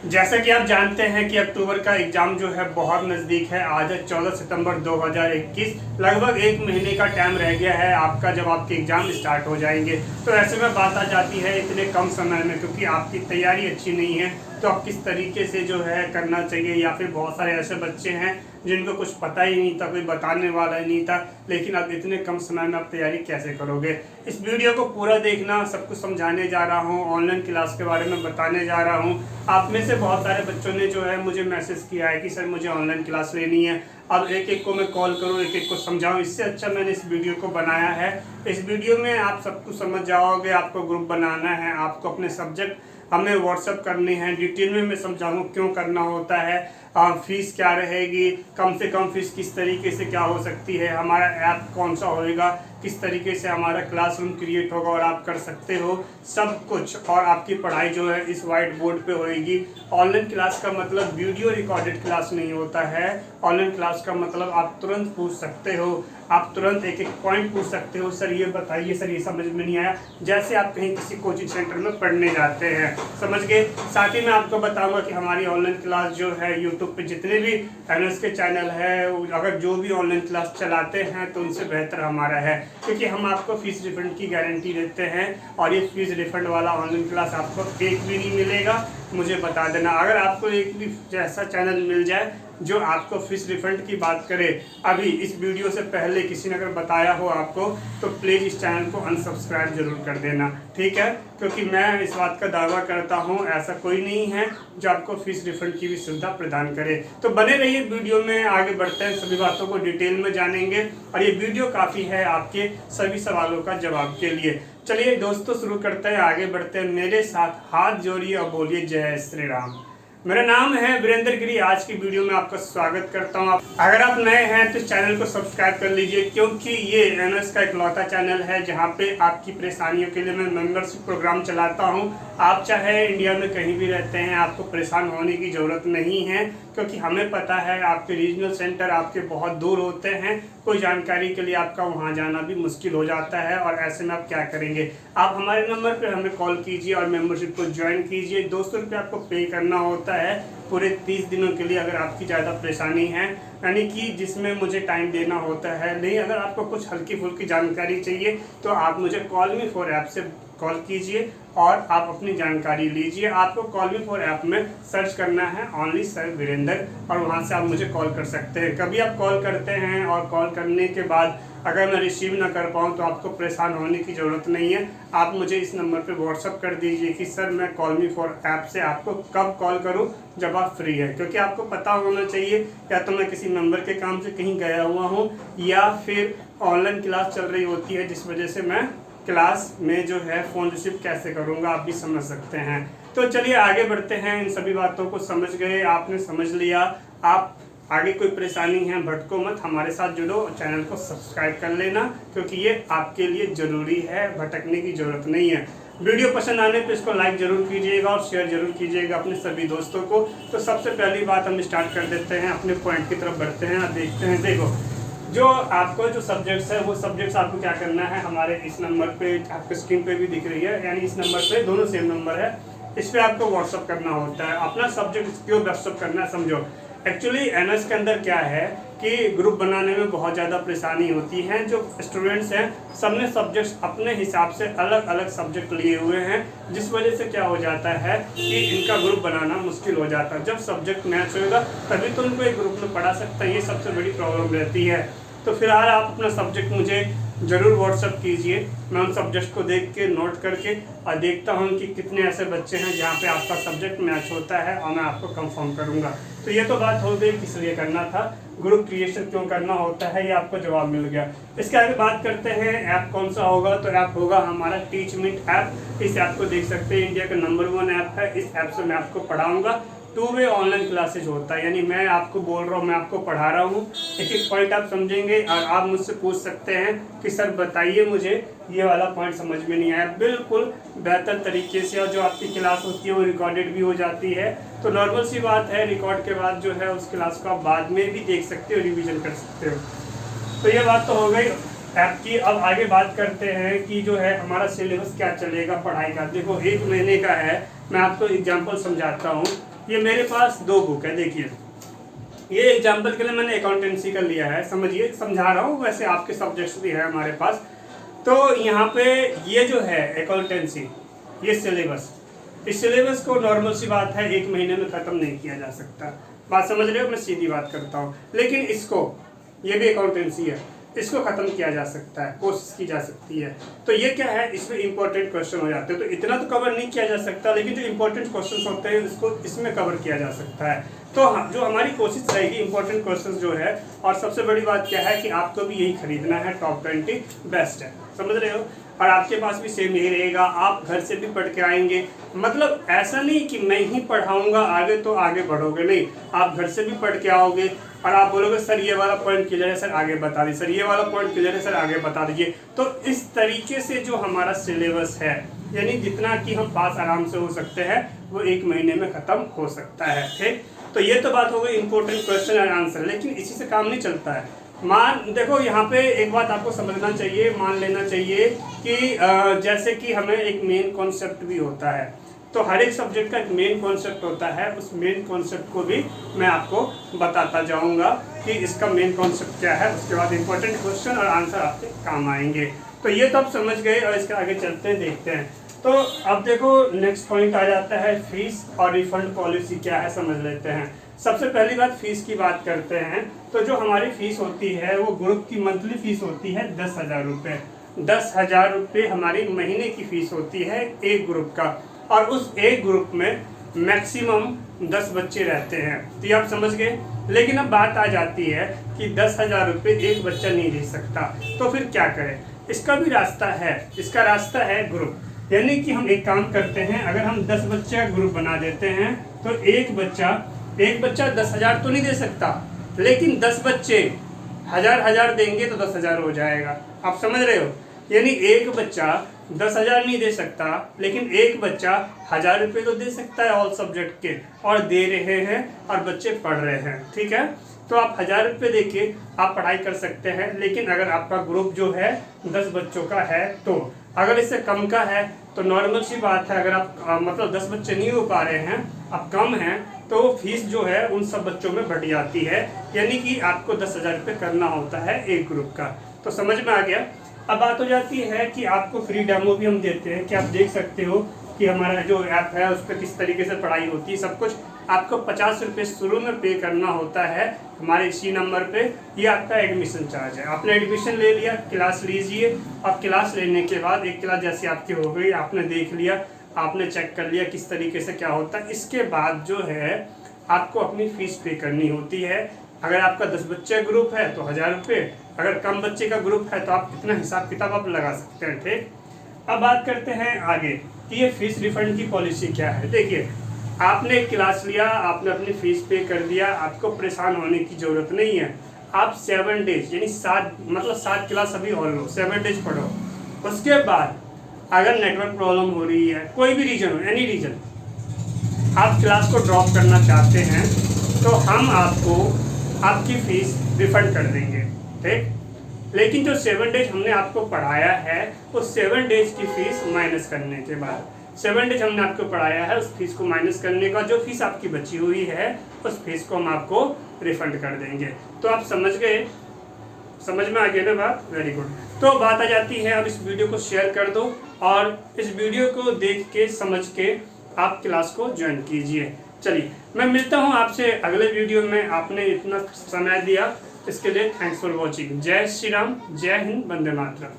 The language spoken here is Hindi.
जैसा कि आप जानते हैं कि अक्टूबर का एग्जाम जो है बहुत नज़दीक है। आज है 14 सितंबर 2021। लगभग एक महीने का टाइम रह गया है आपका, जब आपके एग्जाम स्टार्ट हो जाएंगे। तो ऐसे में बात आ जाती है इतने कम समय में, क्योंकि आपकी तैयारी अच्छी नहीं है तो आप किस तरीके से जो है करना चाहिए। या फिर बहुत सारे ऐसे बच्चे हैं जिनको कुछ पता ही नहीं था, कोई बताने वाला ही नहीं था, लेकिन अब इतने कम समय में आप तैयारी कैसे करोगे। इस वीडियो को पूरा देखना, सब कुछ समझाने जा रहा हूँ, ऑनलाइन क्लास के बारे में बताने जा रहा हूँ। आप में से बहुत सारे बच्चों ने जो है मुझे मैसेज किया है कि सर मुझे ऑनलाइन क्लास लेनी है। अब एक एक को मैं कॉल करूँ, एक एक को समझाऊँ, इससे अच्छा मैंने इस वीडियो को बनाया है। इस वीडियो में आप सब कुछ समझ जाओगे। आपको ग्रुप बनाना है, आपको अपने सब्जेक्ट हमें व्हाट्सअप करनी है, डिटेल में मैं समझाऊँ क्यों करना होता है, फीस क्या रहेगी, कम से कम फीस किस तरीके से क्या हो सकती है, हमारा ऐप कौन सा होएगा, किस तरीके से हमारा क्लासरूम क्रिएट होगा और आप कर सकते हो सब कुछ। और आपकी पढ़ाई जो है इस वाइट बोर्ड पे होएगी। ऑनलाइन क्लास का मतलब वीडियो रिकॉर्डेड क्लास नहीं होता है। ऑनलाइन क्लास का मतलब आप तुरंत पूछ सकते हो, आप तुरंत एक एक पॉइंट पूछ सकते हो, सर ये बताइए, सर ये समझ में नहीं आया, जैसे आप कहीं किसी कोचिंग सेंटर में पढ़ने जाते हैं, समझ गए। साथ ही मैं आपको बताऊंगा कि हमारी ऑनलाइन क्लास जो है यूट्यूब पे जितने भी एनएस के चैनल है, अगर जो भी ऑनलाइन क्लास चलाते हैं तो उनसे बेहतर हमारा है, क्योंकि हम आपको फीस रिफंड की गारंटी देते हैं। और ये फीस रिफंड वाला ऑनलाइन क्लास आपको एक भी नहीं मिलेगा, मुझे बता देना। अगर आपको एक भी ऐसा चैनल मिल जाए जो आपको फीस रिफंड की बात करे, अभी इस वीडियो से पहले किसी ने अगर बताया हो आपको, तो प्लीज़ इस चैनल को अनसब्सक्राइब जरूर कर देना, ठीक है। क्योंकि मैं इस बात का दावा करता हूँ ऐसा कोई नहीं है जो आपको फीस रिफंड की भी सुविधा प्रदान करे। तो बने रहिए वीडियो में, आगे बढ़ते हैं, सभी बातों को डिटेल में जानेंगे और ये वीडियो काफ़ी है आपके सभी सवालों का जवाब के लिए। चलिए दोस्तों शुरू करते हैं, आगे बढ़ते हैं। मेरे साथ हाथ जोड़िए और बोलिए जय श्री राम। मेरा नाम है वीरेंद्र गिरी। आज की वीडियो में आपका स्वागत करता हूं। अगर आप नए हैं तो चैनल को सब्सक्राइब कर लीजिए, क्योंकि ये एनएस का इकलौता चैनल है जहां पे आपकी परेशानियों के लिए मैं मेंबरशिप प्रोग्राम चलाता हूं। आप चाहे इंडिया में कहीं भी रहते हैं, आपको परेशान होने की ज़रूरत नहीं है, क्योंकि हमें पता है आपके रीजनल सेंटर आपके बहुत दूर होते हैं। कोई जानकारी के लिए आपका वहां जाना भी मुश्किल हो जाता है, और ऐसे में आप क्या करेंगे, आप हमारे नंबर पर हमें कॉल कीजिए और मेंबरशिप को ज्वाइन कीजिए। 200 रुपये आपको पे करना होता है पूरे 30 दिनों के लिए, अगर आपकी ज़्यादा परेशानी है, यानी कि जिसमें मुझे टाइम देना होता है। नहीं, अगर आपको कुछ हल्की फुल्की जानकारी चाहिए तो आप मुझे कॉल मी फॉर ऐप से कॉल कीजिए और आप अपनी जानकारी लीजिए। आपको कॉल मी फॉर ऐप में सर्च करना है ओनली सर वीरेंद्र, और वहां से आप मुझे कॉल कर सकते हैं। कभी आप कॉल करते हैं और कॉल करने के बाद अगर मैं रिसीव ना कर पाऊँ तो आपको परेशान होने की ज़रूरत नहीं है। आप मुझे इस नंबर पे व्हाट्सअप कर दीजिए कि सर मैं कॉल मी फॉर ऐप से आपको कब कॉल करूं, जब आप फ्री है। क्योंकि आपको पता होना चाहिए, या तो मैं किसी मेंबर के काम से कहीं गया हुआ हूं, या फिर ऑनलाइन क्लास चल रही होती है, जिस वजह से मैं क्लास में जो है फ़ोन रिसीव कैसे करूँगा, आप भी समझ सकते हैं। तो चलिए आगे बढ़ते हैं। इन सभी बातों को समझ गए, आपने समझ लिया। आप आगे कोई परेशानी है भटको मत, हमारे साथ जुड़ो, चैनल को सब्सक्राइब कर लेना, क्योंकि ये आपके लिए ज़रूरी है, भटकने की ज़रूरत नहीं है। वीडियो पसंद आने पे इसको लाइक जरूर कीजिएगा और शेयर जरूर कीजिएगा अपने सभी दोस्तों को। तो सबसे पहली बात हम स्टार्ट कर देते हैं, अपने पॉइंट की तरफ बढ़ते हैं और देखते हैं। देखो, जो आपको जो सब्जेक्ट्स है वो सब्जेक्ट्स आपको क्या करना है, हमारे इस नंबर पे आपके स्क्रीन पे भी दिख रही है, यानी इस नंबर पे, दोनों सेम नंबर है, इस पर आपको व्हाट्सअप करना होता है। अपना सब्जेक्ट क्यों व्हाट्सअप करना है समझो। एक्चुअली एनएस के अंदर क्या है कि ग्रुप बनाने में बहुत ज़्यादा परेशानी होती है। जो स्टूडेंट्स हैं सबने सब्जेक्ट्स अपने हिसाब से अलग अलग सब्जेक्ट लिए हुए हैं, जिस वजह से क्या हो जाता है कि इनका ग्रुप बनाना मुश्किल हो जाता है। जब सब्जेक्ट मैच होगा तभी तो उनको एक ग्रुप में पढ़ा सकते हैं, ये सबसे बड़ी प्रॉब्लम रहती है। तो फिलहाल आप अपना सब्जेक्ट मुझे ज़रूर व्हाट्सअप कीजिए, मैं उन सब्जेक्ट को देख के नोट करके और देखता हूँ कि कितने ऐसे बच्चे हैं जहाँ पे आपका सब्जेक्ट मैच होता है, और मैं आपको कंफर्म करूँगा। तो ये तो बात हो गई किस लिए करना था, ग्रुप क्रिएशन क्यों करना होता है, ये आपको जवाब मिल गया। इसके आगे बात करते हैं ऐप कौन सा होगा। तो ऐप होगा हमारा टीचमिंट ऐप। इस ऐप को देख सकते हैं, इंडिया का नंबर 1 ऐप है। इस ऐप से मैं आपको पढ़ाऊँगा। 2 वे ऑनलाइन क्लासेज होता है, यानी मैं आपको बोल रहा हूँ, मैं आपको पढ़ा रहा हूँ, एक एक पॉइंट आप समझेंगे और आप मुझसे पूछ सकते हैं कि सर बताइए मुझे ये वाला पॉइंट समझ में नहीं आया। बिल्कुल बेहतर तरीके से, और जो आपकी क्लास होती है वो रिकॉर्डेड भी हो जाती है। तो नॉर्मल सी बात है, रिकॉर्ड के बाद जो है उस क्लास को आप बाद में भी देख सकते हो, रिविजन कर सकते हो। तो ये बात तो हो गई ऐप की। अब आगे बात करते हैं कि जो है हमारा सिलेबस क्या चलेगा पढ़ाई का। देखो 1 महीने का है, मैं आपको एग्जाम्पल समझाता हूँ। ये मेरे पास 2 बुक है। देखिए ये एग्जाम्पल के लिए मैंने अकाउंटेंसी का लिया है, समझिए, समझा रहा हूँ, वैसे आपके सब्जेक्ट्स भी है हमारे पास। तो यहाँ पे ये जो है अकाउंटेंसी, ये सिलेबस, इस सिलेबस को नॉर्मल सी बात है 1 महीने में ख़त्म नहीं किया जा सकता, बात समझ रहे हो, मैं सीधी बात करता हूँ। लेकिन इसको, ये भी अकाउंटेंसी है, इसको ख़त्म किया जा सकता है, कोशिश की जा सकती है। तो ये क्या है, इसमें इंपॉर्टेंट क्वेश्चन हो जाते हैं, तो इतना तो कवर नहीं किया जा सकता, लेकिन जो इंपॉर्टेंट क्वेश्चन होते हैं इसको इसमें कवर किया जा सकता है। तो जो हमारी कोशिश रहेगी इंपॉर्टेंट क्वेश्चन जो है, और सबसे बड़ी बात क्या है कि आपको भी यही खरीदना है, टॉप 20 बेस्ट है, समझ रहे हो। और आपके पास भी सेम यही रहेगा, आप घर से भी पढ़ के आएंगे, मतलब ऐसा नहीं कि मैं ही पढ़ाऊंगा आगे तो आगे बढ़ोगे, नहीं, आप घर से भी पढ़ के आओगे और आप बोलोगे सर ये वाला पॉइंट क्लियर है, सर आगे बता दीजिए, सर ये वाला पॉइंट क्लियर है, सर आगे बता दीजिए। तो इस तरीके से जो हमारा सिलेबस है, यानी जितना कि हम पास आराम से हो सकते हैं वो 1 महीने में ख़त्म हो सकता है, ठीक। तो ये तो बात हो गई इंपॉर्टेंट क्वेश्चन एंड आंसर, लेकिन इसी से काम नहीं चलता है। देखो यहाँ पे एक बात आपको समझना चाहिए, मान लेना चाहिए कि जैसे कि हमें एक मेन कॉन्सेप्ट भी होता है, तो हर एक सब्जेक्ट का एक मेन कॉन्सेप्ट होता है, उस मेन कॉन्सेप्ट को भी मैं आपको बताता जाऊंगा कि इसका मेन कॉन्सेप्ट क्या है, उसके बाद इंपॉर्टेंट क्वेश्चन और आंसर आपके काम आएंगे। तो ये तो आप समझ गए, और इसके आगे चलते हैं, देखते हैं। तो अब देखो नेक्स्ट पॉइंट आ जाता है फीस और रिफंड पॉलिसी क्या है, समझ लेते हैं। सबसे पहली बात फीस की बात करते हैं। तो जो हमारी फीस होती है वो ग्रुप की मंथली फीस होती है 10,000 रुपये। 10,000 रुपये हमारी महीने की फीस होती है एक ग्रुप का, और उस एक ग्रुप में मैक्सिमम 10 बच्चे रहते हैं। तो ये आप समझ गए। लेकिन अब बात आ जाती है कि 10,000 रुपये एक बच्चा नहीं दे सकता, तो फिर क्या करें। इसका भी रास्ता है, इसका रास्ता है ग्रुप, यानी कि हम एक काम करते हैं, अगर हम 10 बच्चे का ग्रुप बना देते हैं तो एक बच्चा 10,000 तो नहीं दे सकता, लेकिन 10 बच्चे 1,000 देंगे तो 10,000 हो जाएगा। आप समझ रहे हो, यानी एक बच्चा 10,000 नहीं दे सकता, लेकिन एक बच्चा 1,000 रुपये तो दे सकता है ऑल सब्जेक्ट के, और दे रहे हैं और बच्चे पढ़ रहे हैं, ठीक है। तो आप 1,000 रुपये देके आप पढ़ाई कर सकते हैं। लेकिन अगर आपका ग्रुप जो है 10 बच्चों का है, तो अगर इससे कम का है तो नॉर्मल सी बात है, अगर आप मतलब 10 बच्चे नहीं हो पा रहे हैं, अब कम हैं, तो फीस जो है उन सब बच्चों में बढ़ जाती है, यानी कि आपको 10,000 रुपये करना होता है एक ग्रुप का। तो समझ में आ गया। अब बात हो जाती है कि आपको फ्री डेमो भी हम देते हैं, कि आप देख सकते हो कि हमारा जो ऐप है उस पर किस तरीके से पढ़ाई होती है, सब कुछ। आपको 50 रुपये शुरू में पे करना होता है हमारे इसी नंबर पे, ये आपका एडमिशन चार्ज है। आपने एडमिशन ले लिया, क्लास लीजिए, और क्लास लेने के बाद एक क्लास जैसी आपकी हो गई, आपने देख लिया, आपने चेक कर लिया किस तरीके से क्या होता है, इसके बाद जो है आपको अपनी फीस पे करनी होती है। अगर आपका 10 बच्चे ग्रुप है तो 1,000 रुपये, अगर कम बच्चे का ग्रुप है तो आप कितना हिसाब किताब आप लगा सकते हैं, ठीक। अब बात करते हैं आगे कि ये फीस रिफंड की पॉलिसी क्या है। देखिए, आपने एक क्लास लिया, आपने अपनी फीस पे कर दिया, आपको परेशान होने की ज़रूरत नहीं है। आप 7 डेज यानी 7 क्लास अभी और लो, 7 डेज पढ़ो। उसके बाद अगर नेटवर्क प्रॉब्लम हो रही है, कोई भी रीजन हो, एनी रीजन, आप क्लास को ड्रॉप करना चाहते हैं, तो हम आपको आपकी फीस रिफंड कर देंगे, ठीक। लेकिन जो 7 डेज हमने आपको पढ़ाया है, उस 7 डेज की फीस माइनस करने के बाद, 7 डेज हमने आपको पढ़ाया है, उस फीस को माइनस करने का जो फीस आपकी बची हुई है, उस फीस को हम आपको रिफंड कर देंगे। तो आप समझ गए, समझ में आ गया ना बात, वेरी गुड। तो बात आ जाती है, अब इस वीडियो को शेयर कर दो, और इस वीडियो को देख के समझ के आप क्लास को ज्वाइन कीजिए। चलिए, मैं मिलता हूँ आपसे अगले वीडियो में। आपने इतना समय दिया इसके लिए थैंक्स फॉर वॉचिंग। जय श्री राम, जय हिंद, वंदे मातरम।